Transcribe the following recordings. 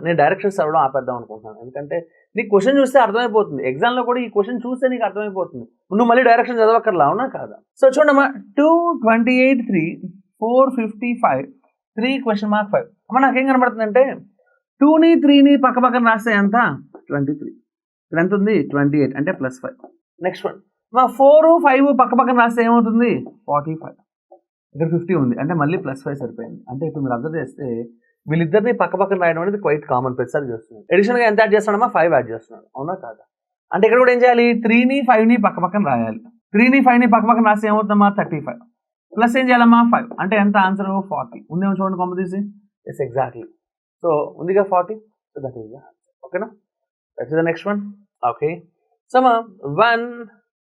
నేను డైరెక్షన్స్ చదవడం ఆపేద్దాం అనుకుంటున్నాను, ఎందుకంటే నీకు క్వశ్చన్ చూస్తే అర్థమైపోతుంది. ఎగ్జామ్లో కూడా ఈ క్వశ్చన్ చూస్తే నీకు అర్థమైపోతుంది, నువ్వు మళ్ళీ డైరెక్షన్ చదవక్కర్లా, అవునా కాదా? సో చూడమ్మా, 228 3 455 3 క్వశ్చన్ మార్క్ 5. అమ్మ నాకేం కనబడుతుందంటే 2ని 3ని పక్క పక్కన రాస్తే ఎంత 23, ఇక్కడ ఎంత ఉంది 28 అంటే +5. నెక్స్ట్ వన్, మా 4 5 పక్క పక్కన రాస్తే ఏమవుతుంది 45, ఇక్కడ 50 ఉంది అంటే మళ్ళీ +5 సరిపోయింది. అంటే ఇప్పుడు మీరు అబ్జర్వ్ చేస్తే వీళ్ళిద్దరిని పక్క పక్కన రాయడం అనేది క్వైట్ కామన్, ప్రతిసారి చేస్తున్నాడు. అడిషనల్గా ఎంత యాడ్ చేస్తున్నాడమ్మా 5 యాడ్ చేస్తున్నాడు, అవునా కాదా? అంటే ఇక్కడ కూడా ఏం చేయాలి, 3ని 5ని పక్క పక్కన రాయాలి. 3ని 5ని పక్క పక్కన రాస్తే ఏమవుతుందమ్మా 35, ప్లస్ ఏం చేయాలమ్మా 5 అంటే ఎంత ఆన్సర్ 40. ఉందేమో చూడండి కొంప తీసి, ఎస్ ఎగ్జాక్ట్లీ. సో ఉందిగా 40, so that is the answer. ఓకేనా, that is the next one. Okay, so మా 1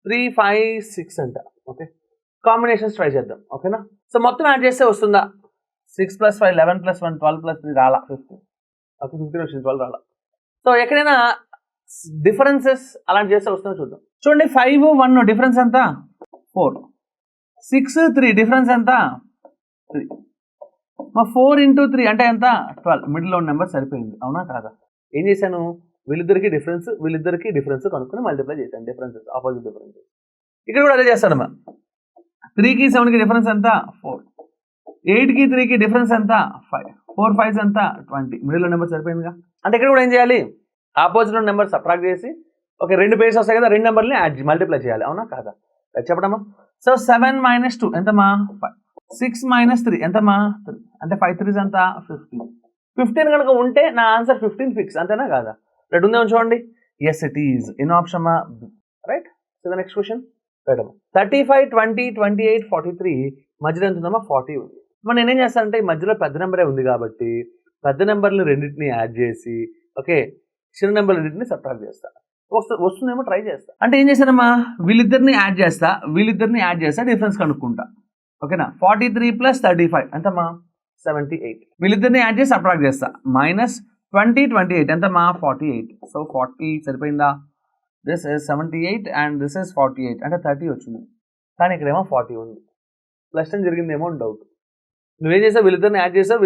3 5 6 అంట. ఓకే, కాంబినేషన్స్ ట్రై చేద్దాం. ఓకేనా, సో మొత్తం యాడ్ చేస్తే వస్తుందా 6 + 5 11 + 1 12 + 3 రాలా 15. ఓకే, 15 వచ్చింది, 12 రాలా. సో ఎక్కడైనా డిఫరెన్సెస్ అలాంటి చేస్తే వస్తుందో చూద్దాం. చూడండి 5 1 డిఫరెన్స్ ఎంత 4, 6 3 డిఫరెన్స్ ఎంత 3, మా 4 × 3 అంటే ఎంత 12. మిడిల్లో ఉన్న నెంబర్ సరిపోయింది, అవునా కాదా? ఏం చేశాను, వీళ్ళిద్దరికి డిఫరెన్స్ కనుక్కొని మల్టిప్లై చేశాను. Differences, opposite differences. ఇక్కడ కూడా అదే చేస్తాడమ్మా. 3కి 7కి డిఫరెన్స్ ఎంత 4, 8కి 3కి డిఫరెన్స్ ఎంత 5, 4 5 ఎంత 20. మిడిల్లో నెంబర్ సరిపోయిందిగా. అంటే ఇక్కడ కూడా ఏం చేయాలి, ఆపోజిట్ నెంబర్ సబ్ట్రాక్ట్ చేసి, ఓకే 2 పేర్స్ వస్తాయి కదా, 2 నెంబర్ని యాడ్ మల్టిప్లై చేయాలి, అవునా కాదా? చెప్పడమ్మా. సో 7 - 2 ఎంతమ్మా 5, 6 - 3 ఎంతమ్మా 3 అంటే 5 3 ఎంత 15. 15 కనుక ఉంటే నా ఆన్సర్ 15 ఫిక్స్, అంతేనా కాదా? రైట్, ఉందేమో చూడండి, ఎస్ ఇట్ ఈజ్. ఎన్నో ఆప్షన్ అమ్మా, right. So the next question, right అమ్మా. 35 20 28 43 మధ్యలో ఎంత ఉందమ్మా 40 ఉంది. మరి నేనేం చేస్తానంటే ఈ మధ్యలో పెద్ద నెంబరే ఉంది కాబట్టి పెద్ద నెంబర్ని రెండింటిని యాడ్ చేసి, ఓకే చిన్న నెంబర్ రెండింటిని సబ్ట్రాక్ట్ చేస్తా. వస్తుందేమో ట్రై చేస్తా. అంటే ఏం చేశానమ్మా, వీళ్ళిద్దరిని యాడ్ చేస్తా, డిఫరెన్స్ కనుక్కుంటా. ఓకేనా, 43 + 35 ఎంతమ్మా 78. వీళ్ళిద్దరిని యాడ్ చేసి సబ్ట్రాక్ట్ చేస్తా. -20 28 ఎంతమ్మా 48. సో 40 సరిపోయిందా? This is 78 and this is 48 అంటే 30 వచ్చింది, కానీ ఇక్కడేమో 40 ఉంది. ప్లస్ 10 జరిగిందేమో అని డౌట్. నువ్వేం చేసావు, వీళ్ళిద్దరిని యాడ్ చేసావు,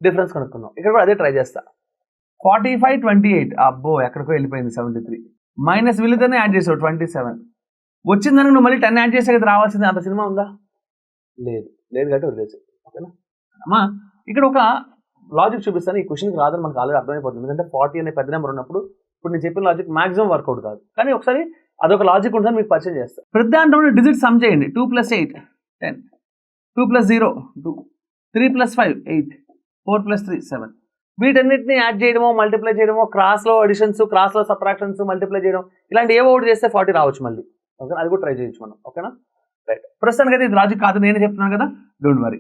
డిఫరెన్స్ కనుక్కున్నావు. ఇక్కడ కూడా అదే ట్రై చేస్తా. 45 28 అబ్బో ఎక్కడికో వెళ్ళిపోయింది 73. మైనస్ వీళ్ళిద్దరిని యాడ్ చేసావు 27. వచ్చిందని నువ్వు మళ్ళీ 10 యాడ్ చేసే కదా రావాల్సింది. అంత సినిమా ఉందా? లేదు కాబట్టి వదిలేసి. ఓకేనా అమ్మా, ఇక్కడ ఒక లాజిక్ చూపిస్తాను. ఈ క్వశ్చన్కి రాదని మనకు ఆల్రెడీ అర్థమైపోతుంది, ఎందుకంటే 40 అనే పెద్ద నెంబర్ ఉన్నప్పుడు ఇప్పుడు నేను చెప్పిన లాజిక్ మాక్సిమం వర్కౌట్ కాదు. కానీ ఒకసారి అదొక లాజిక్ ఉంటుందని మీకు పరిచయం చేస్తాను. ప్రతి దాంట్లో డిజిట్ సమ్ చేయండి. 2 + 8 10, 2 + 0 2, 3 + 5 8, 4 + 3 7. వీటన్నిటిని యాడ్ చేయడమో మల్టిప్లై చేయడమో, క్రాస్లో అడిషన్స్, క్రాస్లో సబ్ట్రాక్షన్స్, మల్టిప్లై చేయడం, ఇలాంటి ఏవో ఒకటి చేస్తే 40 రావచ్చు మళ్ళీ. ఓకే, అది కూడా ట్రై చేయొచ్చు మనం. ఓకేనా, రైట్. ప్రస్తుతానికి అయితే ఇది లాజిక్ కాదు, నేనే చెప్తున్నాను కదా, డోంట్ వరీ.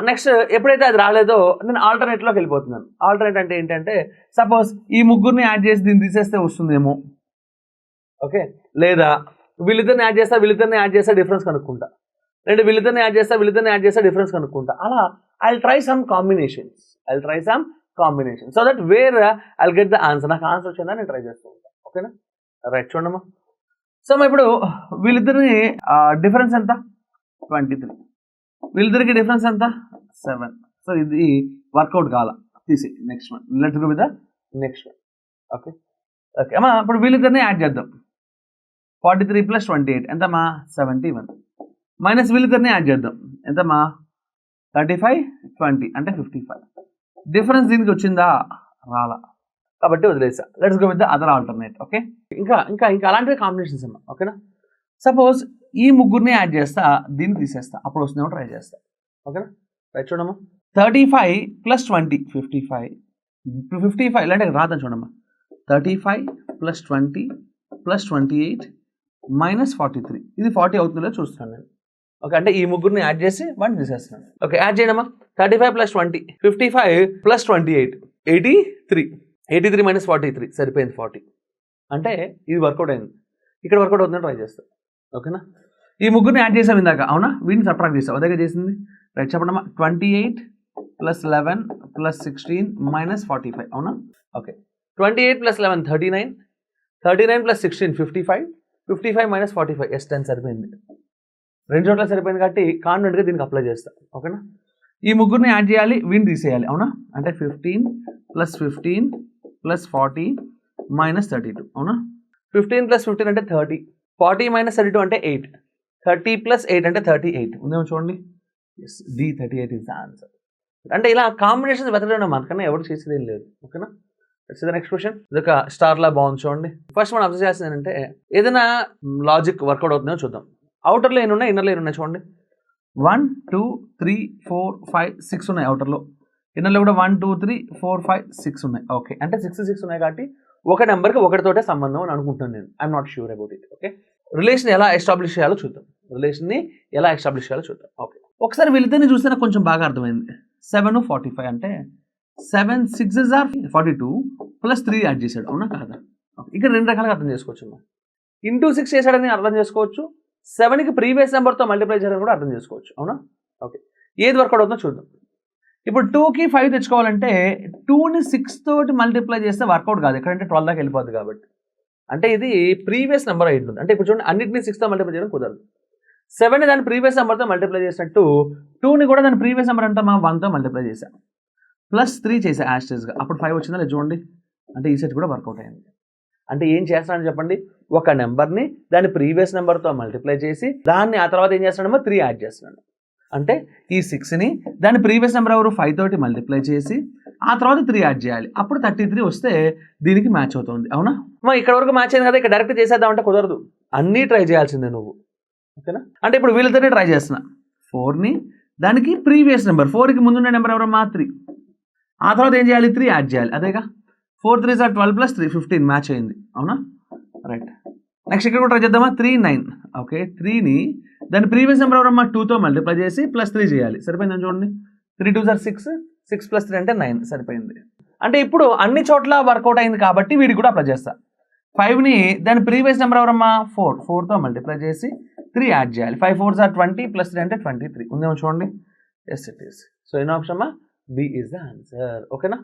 నెక్స్ట్ ఎప్పుడైతే అది రాలేదో నేను ఆల్టర్నేట్లోకి వెళ్ళిపోతున్నాను. ఆల్టర్నేట్ అంటే ఏంటంటే, సపోజ్ ఈ ముగ్గురిని యాడ్ చేసి దీన్ని తీసేస్తే వస్తుందేమో, ఓకే, లేదా వీళ్ళిద్దరిని యాడ్ చేస్తా డిఫరెన్స్ కనుక్కుంటా, లేదా వీళ్ళిద్దరిని యాడ్ చేస్తా డిఫరెన్స్ కనుక్కుంటా. అలా I'll try some combinations so that where I'll get the answer. నాకు ఆన్సర్ వచ్చిందా నేను ట్రై చేస్తూ ఉంటాను. ఓకేనా, రైట్. చూడమ్మా, సో ఇప్పుడు వీళ్ళిద్దరిని డిఫరెన్స్ ఎంత 23, వీళ్ళిద్దరికి డిఫరెన్స్ ఎంత 7. సో ఇది వర్కౌట్ కావాలా, తీసి next one. Let's go with the next one. Okay అమ్మా, ఇప్పుడు వీళ్ళిద్దరిని యాడ్ చేద్దాం. 43 + 28 ఎంతమ్మా 71. మైనస్ వీళ్ళిద్దరిని యాడ్ చేద్దాం. ఎంతమ్మా 35 20 అంటే 55. డిఫరెన్స్ దీనికి వచ్చిందా? రాలా, కాబట్టి వదిలేసా. Let's go with the other alternate. Okay, ఇంకా అలాంటివి కాంబినేషన్స్ అమ్మా. ఓకేనా, సపోజ్ ఈ ముగ్గురిని యాడ్ చేస్తా, దీన్ని తీసేస్తా, అప్పుడు వస్తుందేమో ట్రై చేస్తా. ఓకేనా, రైట్. చూడమ్మా, 35 + 20 55 అంటే రాదని చూడమ్మా. 35 + 20 + 28 - 43 ఇది 40 అవుతుందో చూస్తాను నేను. ఓకే, అంటే ఈ ముగ్గురిని యాడ్ చేసి వాటిని తీసేస్తున్నాను. Okay, add చేయడమ్మా. 35 + 20 55 + 28 83 - 43 సరిపోయింది 40. అంటే ఇది వర్కౌట్ అయింది. ఇక్కడ వర్కౌట్ అవుతుందని ట్రై చేస్తాను. ఓకేనా, ఈ ముగ్గురిని యాడ్ చేసాం ఇందాక, అవునా? వీటిని సబ్ట్రాక్ట్ చేస్తాం, అదే చేసింది. రైట్, చెప్పడమ్మా. 28 + 11 + 16 - 45 అవునా? ఓకే, 28 + 11 39, 39 + 16 55, 55 - 45 S 10 సరిపోయింది. రెండు చోట్ల సరిపోయింది కాబట్టి కాన్ఫిడెంట్గా దీనికి అప్లై చేస్తాను. ఓకేనా, ఈ ముగ్గురిని యాడ్ చేయాలి, వీని తీసేయాలి, అవునా? అంటే 15 + 15 + 40 - 32, అవునా? 15 + 15 అంటే 30, 40 - 32 అంటే 8, 30 + 8 అంటే 38. ఉందేమో చూడండి. Yes, D38 is the answer. అంటే ఇలా కాంబినేషన్స్ వెతకడం మనకన్నా ఎవరు చేసేది ఏం లేదు. ఓకేనా? It's the next question. ఇది ఒక స్టార్ లా బాగుంది చూడండి. ఫస్ట్ మనం అబ్జర్వ్ చేస్తుంది ఏంటంటే ఏదైనా లాజిక్ వర్కౌట్ అవుతుందో చూద్దాం. అవుటర్లో ఎన్ని ఉన్నాయి, ఇన్నర్లో ఎన్ని ఉన్నాయి చూడండి. 1 2 3 4 5 6 ఉన్నాయి అవుటర్లో. ఇన్నర్లో కూడా 1 2 3 4 5 6 ఉన్నాయి. ఓకే, అంటే 6 ఉన్నాయి కాబట్టి ఒక నెంబర్కి ఒకటితోటే సంబంధం అని అనుకుంటున్నాను నేను. I'm not sure about it. Okay, relation ఎలా ఎస్టాబ్లిష్ చేయాలో చూద్దాం. ఓకే, ఒకసారి వీళ్ళిద్దరిని చూస్తే నాకు కొంచెం బాగా అర్థమైంది. 7 45 అంటే 7 6s are 42 + 3 యాడ్ చేశాడు, అవునా కాదా? ఇక్కడ రెండు రకాలుగా అర్థం చేసుకోవచ్చు. ఇంటూ 6 చేశాడని అర్థం చేసుకోవచ్చు, 7కి ప్రీవియస్ నెంబర్తో మల్టిప్లై చేయడం కూడా అర్థం చేసుకోవచ్చు, అవునా? ఓకే, ఏది వర్కౌట్ అవుతుందో చూద్దాం. ఇప్పుడు 2కి 5 తెచ్చుకోవాలంటే 2ని 6 తోటి మల్టిప్లై చేస్తే వర్కౌట్ కాదు, ఎక్కడంటే 12 దాకా వెళ్ళిపోద్ది కాబట్టి. అంటే ఇది ప్రీవియస్ నెంబర్ అయి ఉంటుంది. అంటే ఇప్పుడు చూడండి, అన్నింటినీ 6తో మల్టిప్లై చేయడం కుదరదు. 7ని దాని ప్రీవియస్ నెంబర్తో మల్టిప్లై చేసినట్టు 2ని కూడా దాని ప్రీవియస్ నెంబర్ అంతా 1తో మల్టిప్లై చేశాం, +3 చేసా యాస్టేజ్గా. అప్పుడు 5 వచ్చిందా లేదు చూడండి. అంటే ఈ సెట్ కూడా వర్కౌట్ అయింది. అంటే ఏం చేస్తానని చెప్పండి, ఒక నెంబర్ని దాని ప్రీవియస్ నెంబర్తో మల్టిప్లై చేసి దాన్ని ఆ తర్వాత ఏం చేస్తున్నాడో 3 యాడ్ చేస్తున్నాడు. అంటే ఈ 6ని దాని ప్రీవియస్ నెంబర్ ఎవరు 5 తోటి మల్టిప్లై చేసి ఆ తర్వాత 3 యాడ్ చేయాలి. అప్పుడు 33 వస్తే దీనికి మ్యాచ్ అవుతుంది, అవునా? ఇక్కడ వరకు మ్యాచ్ అయింది కదా, ఇక్కడ డైరెక్ట్ చేసేద్దాం అంటే కుదరదు, అన్నీ ట్రై చేయాల్సిందే నువ్వు. ఓకేనా? అంటే ఇప్పుడు వీళ్ళతోనే ట్రై చేస్తున్నా. 4ని దానికి ప్రీవియస్ నెంబర్ 4కి ముందున్న నెంబర్ ఎవరమ్మా 3, ఆ తర్వాత ఏం చేయాలి 3 యాడ్ చేయాలి. అదేగా 4 3s are 12 + 3 15 మ్యాచ్ అయింది, అవునా? రైట్, నెక్స్ట్ ఇక్కడ కూడా ట్రై చేద్దామా. 3 9. ఓకే, 3ని దాని ప్రీవియస్ నెంబర్ ఎవరమ్మా 2తో మల్టిప్లై చేసి +3 చేయాలి. సరిపోయిందని చూడండి. 3 2s are 6, 6 + 3 అంటే 9 సరిపోయింది. అంటే ఇప్పుడు అన్ని చోట్ల వర్కౌట్ అయింది కాబట్టి వీడికి కూడా అప్లై చేస్తా. 5ని దాని ప్రీవియస్ నెంబర్ ఎవరమ్మా 4తో మల్టిప్లై చేసి 3 యాడ్ చేయాలి. 5 4s are 20 + 3 అంటే 23. ఉందేమో చూడండి. Yes it is. సో ఎన్నో ఆప్షన్ అమ్మా, బి ఈజ్ ద ఆన్సర్. ఓకేనా?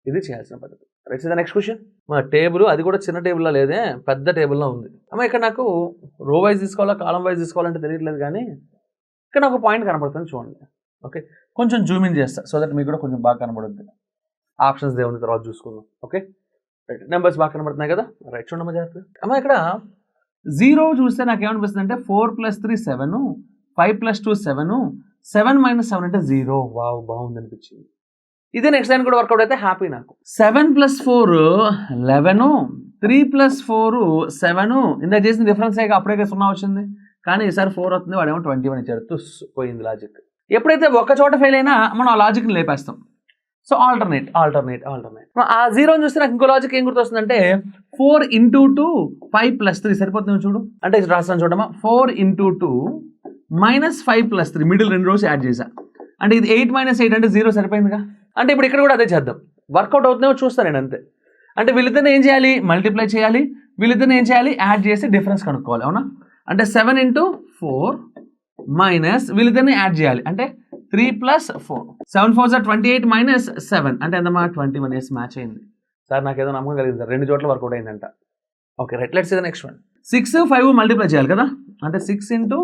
ఇది చేయాల్సిన పద్ధతి. Right, the next question. మా టేబుల్ అది కూడా చిన్న టేబుల్లో లేదే, పెద్ద టేబుల్లో ఉంది. అమ్మ ఇక్కడ నాకు రో వైజ్ తీసుకోవాలా కాలం వైజ్ తీసుకోవాలంటే తెలియట్లేదు, కానీ ఇక్కడ నాకు పాయింట్ కనపడుతుంది చూడండి. ఓకే, కొంచెం జూమ్ ఇన్ చేస్తా సో దట్ మీకు కూడా కొంచెం బాగా కనబడుద్ది. ఆప్షన్స్ దేవుని తర్వాత చూసుకుందాం. ఓకే, రైట్, నెంబర్స్ బాగా కనబడుతున్నాయి కదా. రైట్, చూడమ్మా జాగ్రత్త. అమ్మ ఇక్కడ 0 చూస్తే నాకు ఏమనిపిస్తుంది అంటే 4 + 3 7, 5 + 2 7, 7 - 7 అంటే 0. వావ్, బాగుంది అనిపించింది. ఇదే నెక్స్ట్ లైన్ కూడా వర్కౌట్ అయితే హ్యాపీ నాకు. 7 + 4 11, 3 + 4 7. ఇందాక చేసిన డిఫరెన్స్ అప్పుడే 0 వచ్చింది, కానీ ఈసారి 4 వస్తుంది, వాడేమో 21 ఇచ్చాడు. పోయింది లాజిక్. ఎప్పుడైతే ఒక చోట ఫెయిల్ అయినా మనం ఆ లాజిక్ని లేపేస్తాం. So alternate. ఆ 0ని చూస్తే నాకు ఇంకో లాజిక్ ఏం గుర్తొస్తుందంటే 4 × 2 5 + 3 సరిపోతుంది చూడు. అంటే రాస్తాను చూడమ్మా, 4 × 2 -5 + 3 మిడిల్ 2 రోస్ యాడ్ చేశా. అంటే ఇది 8 - 8 అంటే 0 సరిపోయిందిగా. అంటే ఇప్పుడు ఇక్కడ కూడా అదే చేద్దాం. వర్కౌట్ అవుతుందేమో చూస్తాను నేను అంతే. అంటే వీళ్ళిద్దరిని ఏం చేయాలి, మల్టిప్లై చేయాలి. వీళ్ళిద్దరిని ఏం చేయాలి, యాడ్ చేసి డిఫరెన్స్ కనుక్కోవాలి, అవునా? అంటే 7 × 4 మైనస్ వీళ్ళిద్దరిని యాడ్ చేయాలి. అంటే 3 + 4, 7 4s are 28 - 7 అంటే ఎంతమా 21. ఎస్, మ్యాచ్ అయింది సార్. నాకు ఏదో నమ్మకం కలిగింది సార్, 2 చోట్ల వర్కౌట్ అయిందంట. Okay, right, let's see the next one. 6 5 multiply చేయాలి కదా. అంటే 6 ×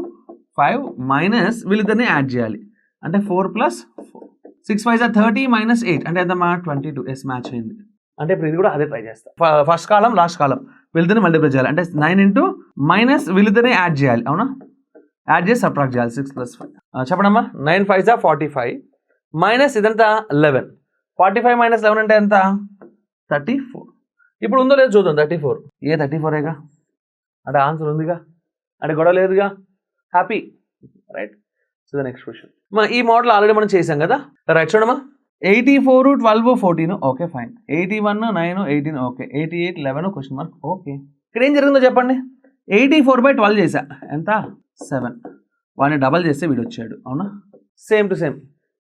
5 మైనస్ వీళ్ళిద్దరిని యాడ్ చేయాలి. అంటే 4 + 4, 6 5s are 30 - 8 అంటే ఎంతమా 22. ఎస్, మ్యాచ్ అయింది. అంటే ఇప్పుడు ఇది కూడా అదే ట్రై చేస్తా. ఫస్ట్ కాలం లాస్ట్ కాలం వీళ్ళిద్దరిని మల్టిప్లై చేయాలి. అంటే 9 మైనస్ వీళ్ళిద్దరిని యాడ్ చేయాలి, అవునా? యాడ్ చేసి సబ్ట్రాక్ట్ చేయాలి. 6 + 5 చెప్పడమ్మా. 9 5s are 45 మైనస్ ఇదంతా 11. 45 - 11 అంటే ఎంత 34. ఇప్పుడు ఉందో లేదో చూద్దాం. 34 34ఏగా, అంటే ఆన్సర్ ఉందిగా, అంటే గొడవ లేదుగా, happy. Right, so the next question. ఈ మోడల్ ఆల్రెడీ మనం చేసాం కదా. రైట్, చూడమ్మా. 84 12 14 okay fine. 81 9 18 okay. 88 11 question mark. Okay, ఇక్కడ ఏం జరిగిందో చెప్పండి. 84/12 చేశా, ఎంత 7. వాడిని డబల్ చేస్తే వీడు వచ్చాడు, అవునా? సేమ్ టు సేమ్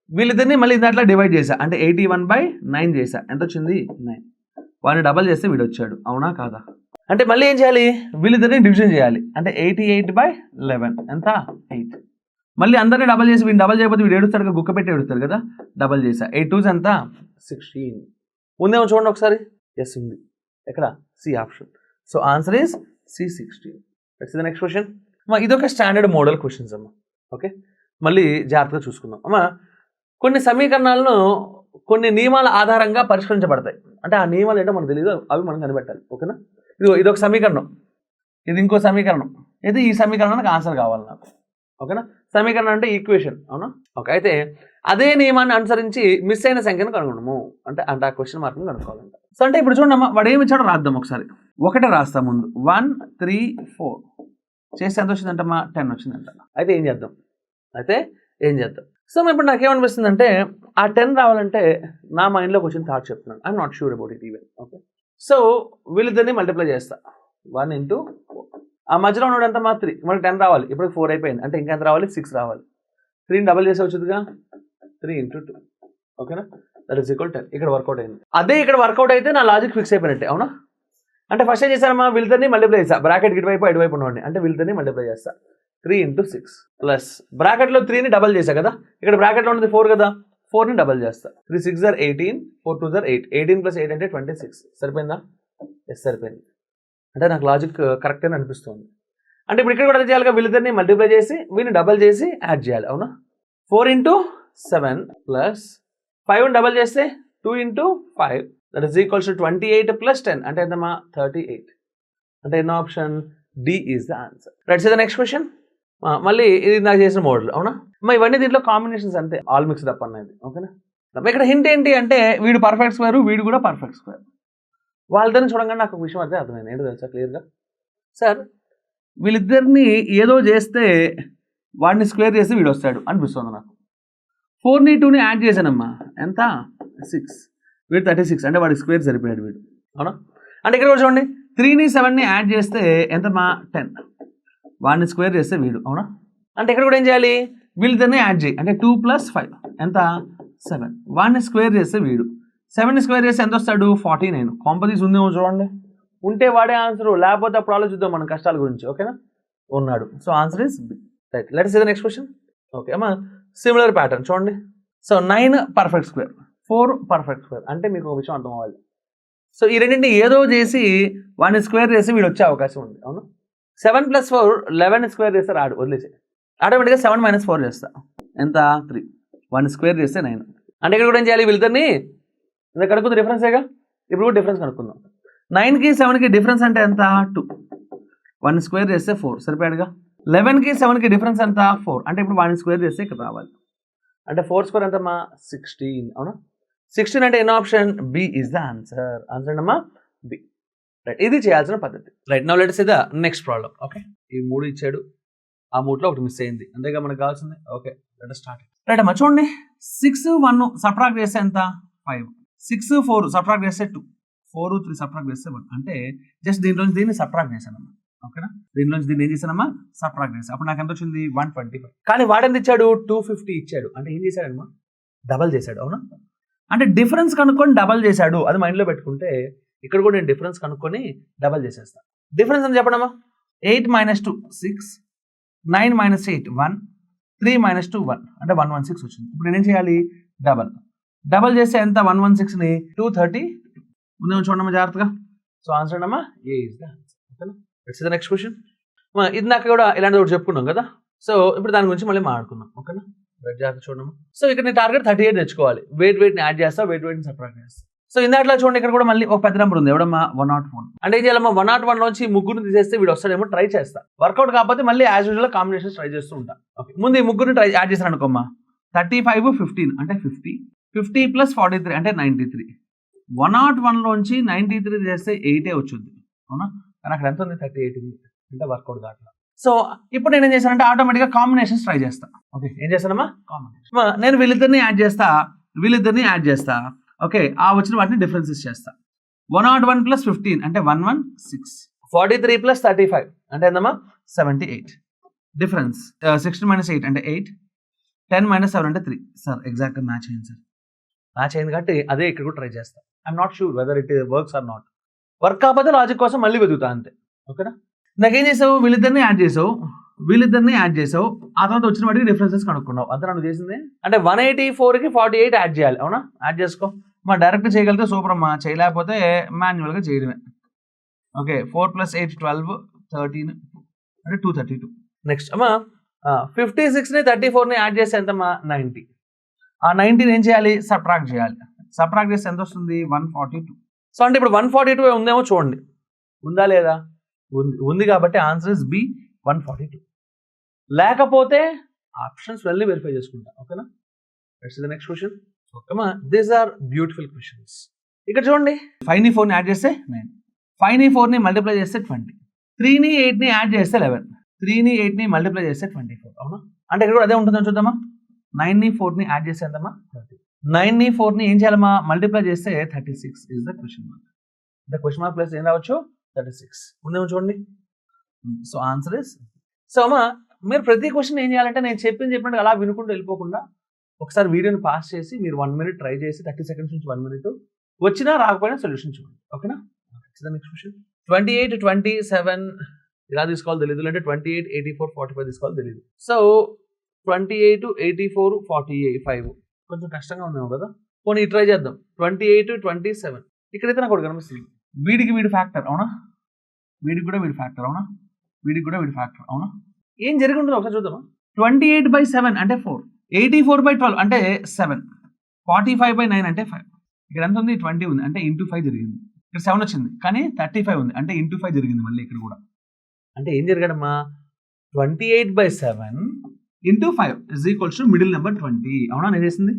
వీళ్ళిద్దరిని మళ్ళీ దాంట్లో డివైడ్ చేశా. అంటే 81/9 చేశా, ఎంత వచ్చింది 9. వాడిని డబల్ చేస్తే వీడు వచ్చాడు, అవునా కాదా? అంటే మళ్ళీ ఏం చేయాలి, వీళ్ళిద్దరిని డివిజన్ చేయాలి. అంటే 88/11 ఎంత 8. మళ్ళీ అందరినీ డబల్ చేసి వీడిని డబల్ చేయకపోతే వీడు ఏడుస్తాడు, గుక్క పెట్టి ఏడుస్తాడు కదా. డబల్ చేసా. 8 2s ఎంత 16. ఉందేమో చూడండి ఒకసారి. ఎస్ ఉంది. ఎక్కడ, C option. So answer is C16. The next question. ఇదొక స్టాండర్డ్ మోడల్ క్వశ్చన్స్ అమ్మ. ఓకే, మళ్ళీ జాగ్రత్తగా చూసుకుందాం అమ్మ. కొన్ని సమీకరణాలను కొన్ని నియమాల ఆధారంగా పరిష్కరించబడతాయి. అంటే ఆ నియమాలు ఏంటో మనకు తెలియదు, అవి మనం కనిపెట్టాలి. ఓకేనా? ఇది ఒక సమీకరణం, ఇది ఇంకో సమీకరణం, ఇది ఈ సమీకరణానికి ఆన్సర్ కావాలి నాకు. ఓకేనా? సమీకరణం అంటే ఈక్వేషన్, అవునా? ఓకే, అయితే అదే నియమాన్ని అనుసరించి మిస్ అయిన సంఖ్యను కనుగొనము అంటే ఆ క్వశ్చన్ మార్క్ని కనుక్కోవాలంట. సో అంటే ఇప్పుడు చూడమ్మా, వాడు ఏమి ఇచ్చాడో రాద్దాం ఒకసారి. ఒకటే రాస్తాం ముందు. 1 3 4 చేస్తే ఎంత వచ్చిందంటమ్మా? 10 వచ్చిందంట. అయితే ఏం చేద్దాం? సో ఇప్పుడు నాకేమనిపిస్తుంది అంటే, ఆ 10 రావాలంటే నా మైండ్లోకి వచ్చిన థాట్ చెప్తున్నాను. I'm not sure about it even. Okay, so వీళ్ళిద్దరిని మల్టిప్లై చేస్తా. 1 into 4. ఆ మధ్యలో ఉన్నాడు ఎంతమా? 3. మనకి 10 రావాలి, ఇప్పుడు 4 అయిపోయింది. అంటే ఇంకెంత రావాలి? 6 రావాలి. 3ని డబల్ చేసి వచ్చుదిగా, 3 into 2. ఓకేనా? That is equal 10. ఇక్కడ వర్కౌట్ అయింది. అదే ఇక్కడ వర్కౌట్ అయితే నా లాజిక్ ఫిక్స్ అయిపోయినట్టే, అవునా? అంటే ఫస్ట్ ఏం చేశారమ్మా? వీళ్ళిద్దరిని మల్టిప్లై చేస్తా. బ్రాకెట్ ఇటువైపు అటువైపు ఉన్నవాడిని, అంటే వీళ్ళిద్దరిని మల్టిప్లై చేస్తా. 3 into 6 ప్లస్ బ్రాకెట్లో 3ని డబల్ చేశా కదా, ఇక్కడ బ్రాకెట్లో ఉన్నది 4 కదా, 4ని డబల్ చేస్తా. 3 6 are 18, 4 2 are 8. 18 plus 8 అంటే 26. సరిపోయిందా? ఎస్, సరిపోయింది. అంటే నాకు లాజిక్ కరెక్ట్ అని అనిపిస్తుంది. అంటే ఇప్పుడు ఇక్కడ కూడా చేయాలిగా, వీళ్ళిద్దరిని మల్టిప్లై చేసి వీళ్ళని డబల్ చేసి యాడ్ చేయాలి, అవునా? 4 into 7 ప్లస్ 5ని డబల్ చేస్తే 2 into 5 that is equals to 28 plus 10 అంటే ఎంతమా? 38. అంటే ఎన్నో option? D is the answer. Right, see the next question. మళ్ళీ ఇది నాకు చేసిన మోడల్, అవునా? ఇవన్నీ దీంట్లో కాంబినేషన్స్ అంతే, ఆల్ మిక్స్డ్ అప్ అన్నది. ఓకేనా? ఇక్కడ హింట్ ఏంటి అంటే, వీడు పర్ఫెక్ట్ స్క్వేర్, వీడు కూడా పర్ఫెక్ట్ స్క్వేర్. వాళ్ళిద్దరిని చూడగానే నాకు ఒక విషయం అయితే అర్థమైంది. ఏంటో తెలుసా క్లియర్గా? సార్, వీళ్ళిద్దరిని ఏదో చేస్తే వాడిని స్క్వేర్ చేసి వీడు వస్తాడు అనిపిస్తుంది నాకు. 4ని 2ని యాడ్ చేశానమ్మా, ఎంత? 6. వీడు 36, అంటే వాడికి స్క్వేర్ సరిపోయాడు వీడు, అవునా? అంటే ఇక్కడ కూడా చూడండి, 3ని 7ని యాడ్ చేస్తే ఎంతమా? 10. వాడిని స్క్వేర్ చేస్తే వీడు, అవునా? అంటే ఇక్కడ కూడా ఏం చేయాలి? వీళ్ళిద్దరిని యాడ్ చేయి, అంటే 2 plus 5 ఎంత? 7. వాడిని స్క్వేర్ చేస్తే వీడు, 7ని స్క్వేర్ చేస్తే ఎంత వస్తాడు? 49. కాంపదీస్ ఉందేమో చూడండి, ఉంటే వాడే ఆన్సర్, లేకపోతే అప్పుడు ఆలోచిద్దాం మన కష్టాల గురించి. ఓకేనా? ఉన్నాడు. So answer is B. Right, let's see the next question. Okay అమ్మా, సిమిలర్ ప్యాటర్న్ చూడండి. So 9 perfect square, 4 perfect square. అంటే మీకు ఒక విషయం అర్థం అవ్వాలి. సో ఈ రెండింటిని ఏదో చేసి వాడిని స్క్వేర్ చేసి వీడు వచ్చే అవకాశం ఉంది, అవును? 7 plus 4 11 స్క్వేర్ చేస్తే రాడు, వదిలేసి ఆటోమేటిక్గా 7 minus 4 చేస్తా. ఎంత? 3. వాడిని స్క్వేర్ చేస్తే 9. అంటే ఇక్కడ కూడా ఏం చేయాలి? వీళ్ళిద్దరిని ఇక్కడ కనుక్కుంది డిఫరెన్సేగా, ఇప్పుడు కూడా డిఫరెన్స్ కనుక్కుందాం. 9కి 7కి డిఫరెన్స్ అంటే ఎంత? 2. వాడిని స్క్వేర్ చేస్తే 4 సరిపోయాడుగా. 11కి 7కి డిఫరెన్స్ ఎంత? 4. అంటే ఇప్పుడు వాడిని స్క్వేర్ చేస్తే ఇక్కడ రావాలి. అంటే 4 స్క్వేర్ ఎంతమ్మా? 16, అవునా? 16 అంటే ఎన్నో option? B is the answer. Answer ఏంటమ్మా? బి. రైట్, ఇది చేయాల్సిన పద్ధతి. Right, now let's see the next problem. Okay, ఈ 3 ఇచ్చాడు, ఆ 3లో ఒకటి మిస్ అయింది, అంతేగా మనకు కావాల్సింది. Okay, let us start. Right అమ్మా, చూడండి. 6 1 సబ్ట్రాక్ట్ చేస్తే ఎంత? 5. 6 4 సబ్ట్రాక్ట్ చేస్తే 2. 4 3 సబ్ట్రాక్ట్ చేస్తే 1. అంటే జస్ట్ దీంట్లోంచి దీన్ని సబ్ట్రాక్ట్ చేశానమ్మా. ఓకేనా? దీంట్లోంచి దీన్ని ఏం చేశానమ్మా? సబ్ట్రాక్ట్ చేశాను. అప్పుడు నాకు ఎంత వచ్చింది? 125. కానీ వాడెంత ఇచ్చాడు? 250 ఇచ్చాడు. అంటే ఏం చేశాడమ్మా? డబల్ చేశాడు, అవునా? అంటే డిఫరెన్స్ కనుక్కొని డబల్ చేశాడు, అది మైండ్లో పెట్టుకుంటే ఇక్కడ కూడా నేను డిఫరెన్స్ కనుక్కొని డబల్ చేసేస్తాను. డిఫరెన్స్ అని చెప్పడమ్మా. 8 minus 2 6, 9 minus 8 1, 3 minus 2 1, అంటే 116 వచ్చింది. ఇప్పుడు నేనేం చేయాలి? డబల్ చేస్తే ఎంత? 116ని 230 ముందేమో చూడమ్మా జాగ్రత్తగా. సో ఆన్సర్ అమ్మా ఏ ఇస్ ద ఆన్సర్. ఓకేనా? It's the next question. ఇది నాకు కూడా ఇలాంటిది ఒకటి చెప్పుకున్నాం కదా, సో ఇప్పుడు దాని గురించి మళ్ళీ మాట్లాడుకుందాం. ఓకేనా? వెయిట్ జాగ్రత్త చూడమ్మా. సో ఇక్కడ నీ టార్గెట్ 38 తెచ్చుకోవాలి. వెయిట్ని యాడ్ చేస్తా, వెయిట్ని సబ్ట్రాక్ట్ చేస్తా. సో ఇందాట్లో చూడండి, ఇక్కడ కూడా మళ్ళీ ఒక పెద్ద నెంబర్ ఉంది, ఎవడమ్మా? 101. అంటే ఏం చేయాలమ్మా? 101 నుంచి ముగ్గురిని తీసేస్తే వీడు వస్తాడేమో, ట్రై చేస్తా. వర్కౌట్ కాకపోతే మళ్ళీ యాజ్ యూజువల్ కాంబినేషన్స్ ట్రై చేస్తూ ఉంటా. ఓకే, ముందు ఈ ముగ్గురిని ట్రై యాడ్ చేస్తాను అనుకోమ్మా. 35 15 అంటే 50. 50 plus 43 అంటే 93. 101లోంచి 93 చేస్తే 8 వచ్చింది, అవునా? కానీ అక్కడ ఎంత ఉంది? 38 ఉంది. అంటే వర్కౌట్ కావట్లేదు. సో ఇప్పుడు నేను ఏం చేశానంటే ఆటోమేటిక్గా కాంబినేషన్స్ ట్రై చేస్తా. ఓకే, ఏం చేస్తానమ్మా? కాంబినేషన్. నేను వీళ్ళిద్దరిని యాడ్ చేస్తా. ఓకే, ఆ వచ్చిన వాటిని డిఫరెన్సెస్ చేస్తా. 101 plus 15 అంటే 116. 43 plus 35 అంటే ఎంతమ్మా? 78. డిఫరెన్స్ 16 minus 8 అంటే 8. 10 minus 7 అంటే 3. సార్ ఎగ్జాక్ట్గా మ్యాచ్ అయింది సార్. మ్యాచ్ అయింది కాబట్టి అదే ఇక్కడ కూడా ట్రై చేస్తా. I'm not sure whether it works or not. Work కాకపోతే లాజిక్ కోసం మళ్ళీ వెతుకుతా అంతే. ఓకేనా? నాకేం చేసావు? వీళ్ళిద్దరిని యాడ్ చేసావు, ఆ తర్వాత వచ్చిన వాటికి డిఫరెన్సెస్ కనుక్కున్నావు. అంతా నువ్వు చేసింది. అంటే 184కి 48 యాడ్ చేయాలి, అవునా? యాడ్ చేసుకో. డైరెక్ట్ చేయగలిగితే సూపర్ అమ్మా, చేయలేకపోతే మాన్యువల్గా చేయడమే. ఓకే, 4 plus 8 12 13 అంటే 232. నెక్స్ట్ అమ్మా 56ని 34ని యాడ్ చేస్తే ఎంతమ్మా? 90. ఆ 19 ఏం చేయాలి, సబ్ట్రాక్ట్ చేయాలి. సబ్ట్రాక్ట్ చేస్తే ఎంత వస్తుంది, 142. సో అంటే ఇప్పుడు 142 ఉందేమో చూడండి, ఉందా లేదా, ఉంది కాబట్టి ఆన్సర్ ఇస్ బి 142. లేకపోతే ఆప్షన్స్ వెళ్ళి వెరిఫై చేసుకుంటా. ఓకేనా, let's see the next question. ఓకేమా, దీస్ ఆర్ బ్యూటిఫుల్ క్వశ్చన్స్. ఇక్కడ చూడండి, 5ని 4ని యాడ్ చేస్తే 9, 5ని 4ని మల్టిప్లై చేస్తే 20, 3ని 8ని యాడ్ చేస్తే 11, 3ని 8ని మల్టిప్లై చేస్తే 24. అవునా, అంటే ఇక్కడ కూడా అదే ఉంటుందని చూద్దామా. 9ని 4ని యాడ్ చేస్తే ఎంతమ్మా, 30. 9ని 4ని ఏం చేయాలమ్మా, మల్టిప్లై చేస్తే 36 ఇస్ ద క్వశ్చన్ మార్క్. అంటే క్వశ్చన్ మార్క్ ప్లస్ ఏం రావచ్చు, 36 ఉందేమో చూడండి. సో ఆన్సర్ ఇస్, సో అమ్మా మీరు ప్రతి క్వశ్చన్ ఏం చేయాలంటే నేను చెప్పినట్టు అలా వినుకుంటూ వెళ్ళిపోకుండా ఒకసారి వీడియోని పాస్ చేసి మీరు 1 minute ట్రై చేసి 30 seconds నుంచి 1 minute వచ్చినా రాకపోయినా సొల్యూషన్ చూడండి. ఓకేనా, నెక్స్ట్ క్వశ్చన్. 28, 27 ఇలా తీసుకోవాలి తెలియదు, అంటే 28, 84, 45 తీసుకోవాలి తెలియదు. సో 28, 84, 45 కొంచెం కష్టంగా ఉందేమో కదా. పోనీ ట్రై చేద్దాం. 28, 27 ఇక్కడైతే నాకు ఒకటి కనిపిస్తుంది, వీడికి వీడి ఫ్యాక్టర్ అవునా, వీడికి కూడా వీడి ఫ్యాక్టర్ అవునా, వీడికి కూడా వీడి ఫ్యాక్టర్ అవునా. ఏం జరిగి ఉంటుందో ఒకసారి చూద్దామా. 28/7 అంటే 4, 84/12 అంటే 7, 45/9 అంటే 5. ఇక్కడ ఎంత ఉంది, 20 ఉంది అంటే ఇంటూ 5 జరిగింది. ఇక్కడ 7 వచ్చింది కానీ 35 ఉంది అంటే ఇంటూ 5 జరిగింది మళ్ళీ ఇక్కడ కూడా. అంటే ఏం జరిగాడమ్మా, 28/7 into 5 is equals to middle number 20. అవునా, నేను చేసింది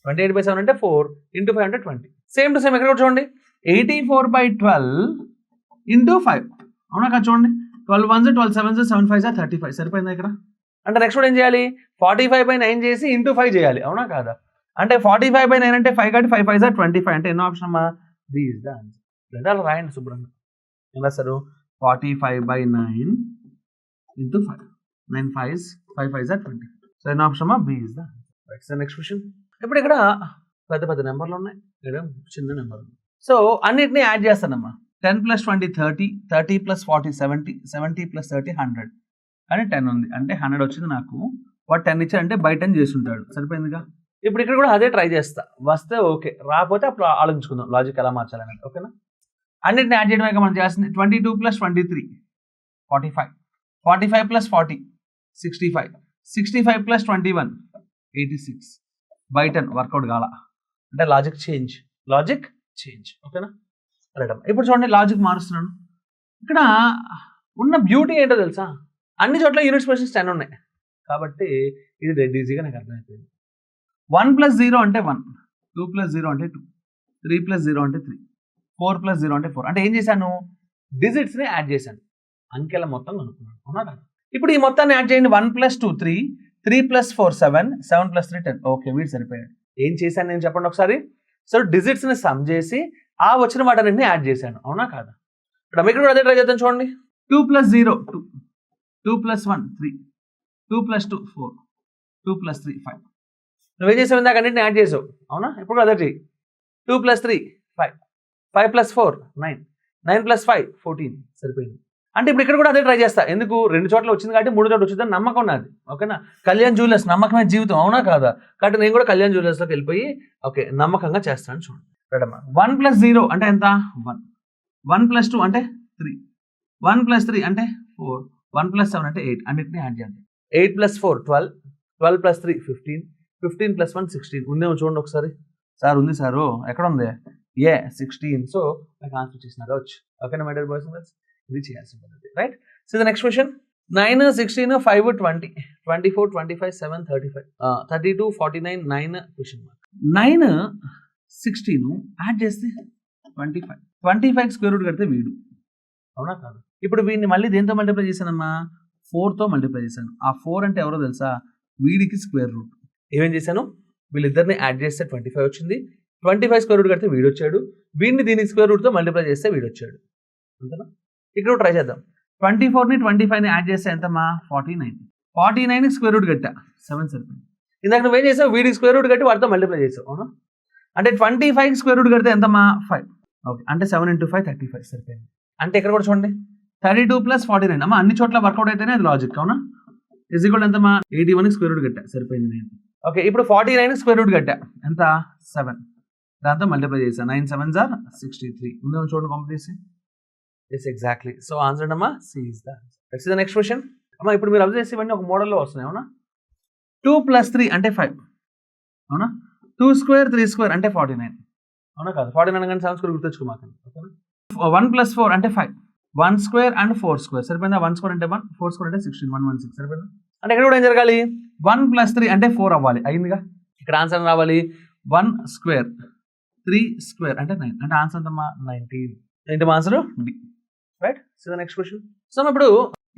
28/7 అంటే 4 ఇంటూ 5 అంటే 20. సేమ్ టు సేమ్ ఇక్కడ కూడా చూడండి, 84/12 ఇంటూ 5. అవునా కదా, చూడండి 12 1s 12 7s 7 5s 35 సరిపోయిందా ఇక్కడ. అంటే నెక్స్ట్ కూడా ఏం చేయాలి, 45/9 చేసి ఇంటూ 5 చేయాలి. అవునా కాదా, అంటే 45/9 అంటే 5 కాబట్టి 5 5s 25 అంటే ఎన్నో ఆప్షన్ అమ్మా, ది ఇస్ ద ఆన్సర్. లేదా అలా రాయండి శుభ్రంగా. ఏం రాస్తారు, 45/9 ఇంటూ 5, 9 5s 5 5s 20. సో ఎన్నో ఆప్షన్ అమ్మా, B is the answer. Next question. ఇప్పుడు ఇక్కడ పెద్ద పెద్ద నెంబర్లు ఉన్నాయి, ఇక్కడ చిన్న నెంబర్ ఉంది. సో అన్నిటిని యాడ్ చేస్తానమ్మా. 10 + 20 30, 30 + 40 70, 70 + 30 100 కానీ 10 ఉంది అంటే 100 వచ్చింది నాకు. వాడు 10 ఇచ్చాడంటే బై 10 చేసి ఉంటాడు, సరిపోయిందిగా. ఇప్పుడు ఇక్కడ కూడా అదే ట్రై చేస్తా, వస్తే ఓకే, రాకపోతే అప్పుడు ఆలోచించుకుందాం లాజిక్ ఎలా మార్చాలనేది. ఓకేనా, అన్నిటిని యాడ్ చేయడమే మనం చేస్తుంది. 22 + 23 45, 45 + 40 65, 65 + 21 86 బై 10 వర్కౌట్ కాల అంటే లాజిక్ చేంజ్, లాజిక్ చేంజ్. ఓకేనా, రైట్. ఇప్పుడు చూడండి లాజిక్ మారుస్తున్నాను. ఇక్కడ ఉన్న బ్యూటీ ఏంటో తెలుసా, అన్ని చోట్ల యూనిట్స్ ప్లేసెస్ 10 ఉన్నాయి కాబట్టి ఇది డెడ్ ఈజీగా నాకు అర్థమైపోయింది. 1 + 0 అంటే 1, 2 + 0 అంటే 2, 3 + 0 అంటే 3, 4 + 0 అంటే 4. అంటే ఏం చేశాను, డిజిట్స్ని యాడ్ చేశాను, అంకెల మొత్తం కనుక్కున్నాను. అవునా కదా. ఇప్పుడు ఈ మొత్తాన్ని యాడ్ చేయండి. 1 + 2 3, 3 + 4 7, 7 + 3 10. ఓకే, వీడు సరిపోయాడు. ఏం చేశాను నేను చెప్పండి ఒకసారి. సో డిజిట్స్ని సమ్ చేసి ఆ వచ్చిన వాటన్నింటిని యాడ్ చేశాను. అవునా కాదా. ఇప్పుడు ఇక్కడ కూడా అదే ట్రై చేద్దాం చూడండి. 2 + 0 2, 2 + 1 3, 2 + 2 4, 2 + 3 5. నువ్వేం చేసావు, ఇందాక అన్నింటిని యాడ్ చేసావు. అవునా, ఇప్పుడు అదే చెయ్యి. 2 + 3 5, 5 + 4 9, 9 + 5 14 సరిపోయింది. అంటే ఇప్పుడు ఇక్కడ కూడా అదే ట్రై చేస్తా. ఎందుకు, 2 చోట్ల వచ్చింది కాబట్టి 3 చోట్ల వచ్చిందని నమ్మకం నాది. ఓకేనా, కళ్యాణ్ జ్యువెలర్స్ నమ్మకమైన జీవితం. అవునా కాదా, కాబట్టి నేను కూడా కళ్యాణ్ జ్యువెలర్స్లోకి వెళ్ళిపోయి ఓకే నమ్మకంగా చేస్తాను చూడండి. 1 + 0 అంటే ఎంత, 1, 1 + 2 అంటే 3, 1 + 3 అంటే 4, 1 + 7 అంటే 8. అన్నిటిని యాడ్ చేయండి. 8 + 4 12, 12 + 3 15, 15 + 1 16. ఉందేమో చూడండి ఒకసారి. సార్ ఉంది సారు, ఎక్కడ ఉంది, 16. సో నాకు ఆన్సర్ చేసినారు వచ్చి. ఓకేనా my dear boys and girls, ఇది చేయాల్సిన పద్ధతి. Right, so the next question. 9 16 5 20 24 25 7 35 32 49 9 question mark. 9 16 add చేస్తే 25, 25 స్క్వేర్ రూట్ కడితే వీడు. అవునా కాదు. ఇప్పుడు వీడిని మళ్ళీ దేంతో మల్టిప్లై చేశానమ్మా, 4తో మల్టిప్లై చేశాను. ఆ 4 అంటే ఎవరో తెలుసా, వీడికి స్క్వేర్ రూట్. ఏమేం చేశాను, వీళ్ళిద్దరిని యాడ్ చేస్తే 25 వచ్చింది. 25 స్క్వేర్ రూట్ కడితే వీడు వచ్చాడు. వీడిని దీనికి స్క్వేర్ రూట్తో మల్టిప్లై చేస్తే వీడు వచ్చాడు. అంతేనా. ఇక్కడ ట్రై చేద్దాం. 24ని 25ని యాడ్ చేస్తే ఎంతమ్మా, 49. 49కి స్క్వేర్ రూట్ కట్టా 7 సరిపోయింది. ఇందాక నువ్వేం చేసావు, వీడికి స్క్వేర్ రూట్ కట్టి వాటితో మల్టిప్లై చేసావు. అవునా, అంటే 25కి స్క్వేర్ రూట్ కడితే ఎంతమ్మా, 5. ఓకే, అంటే 7 × 5 35 సరిపోయింది. అంటే ఇక్కడ కూడా చూడండి 32 + 49 అమ్మా, అన్ని చోట్ల వర్కౌట్ అయితేనే అది లాజిక్. అవునా, ఇజ్ ఈక్వల్ ఎంతమ్మా, 81కి స్క్వేర్ రూట్ కట్టా సరిపోయింది నేను. ఓకే, ఇప్పుడు 49కి స్క్వేర్ రూట్ కట్టా ఎంత, 7. దాంతో మల్టిప్లై చేశాను. 9 7s are 63. ఉందేమో చూడండి complete. Yes exactly. So answer అమ్మా, C is the answer. Let's see the next question. అమ్మా ఇప్పుడు మీరు అబ్జర్వ్ చేసి ఇవన్నీ ఒక మోడల్లో వస్తున్నాయి. అవునా, 2 + 3 అంటే 5, అవునా 2 స్క్వేర్ 3 స్క్వేర్ అంటే 49 అవునా కాదు 49 కానీ 7 స్క్వేర్ గుర్తొచ్చుకోమాకండి ఓకేనా 1 + 4 అంటే 5 1 స్క్వేర్ అండ్ 4 స్క్వేర్ సరిపోయిందా 1 స్క్వేర్ అంటే 1 4 స్క్వేర్ అంటే 16 116 సరిపోయిందా అంటే ఇక్కడ కూడా ఏం జరగాలి 1 + 3 అంటే 4 అవ్వాలి అయిందిగా ఇక్కడ ఆన్సర్ రావాలి 1 స్క్వేర్ 3 స్క్వేర్ అంటే 9 అంటే ఆన్సర్ ఎంతమ్మా 19 ఏంటి మా answer D right so next question so ఇప్పుడు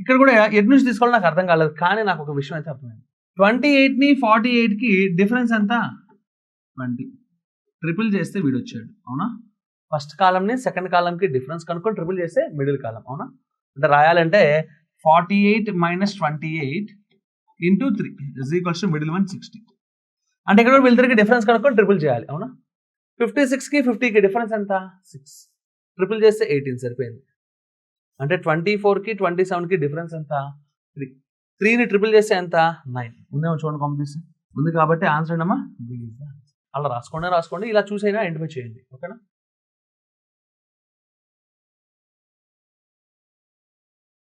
ఇక్కడ కూడా ఎటు నుంచి తీసుకోవాలి నాకు అర్థం కాలేదు కానీ నాకు ఒక విషయం అయితే అర్థమైంది 28ని 48కి డిఫరెన్స్ ఎంత 20 ట్రిపుల్ చేస్తే వీడు వచ్చాడు అవునా ఫస్ట్ కాలంని సెకండ్ కాలంకి డిఫరెన్స్ కనుక్కొని ట్రిపుల్ చేస్తే మిడిల్ కాలం అవునా అంటే రాయాలంటే 48 - 28 × 3 = మిడిల్ వన్ 60 అంటే ఇక్కడ వీళ్ళిద్దరికి డిఫరెన్స్ కనుక్కొని ట్రిపుల్ చేయాలి అవునా 56కి 50కి డిఫరెన్స్ ఎంత 6 ట్రిపుల్ చేస్తే 18 సరిపోయింది అంటే 24కి 27కి డిఫరెన్స్ ఎంత 3 3ని ట్రిపుల్ చేస్తే ఎంత 9 ఉందేమో చూడండి కాంపిటీషన్ ఉంది కాబట్టి ఆన్సర్ ఏంటమ్మా అలా రాసుకోండి ఇలా చూసైనా ఐడెంటిఫై చేయండి ఓకేనా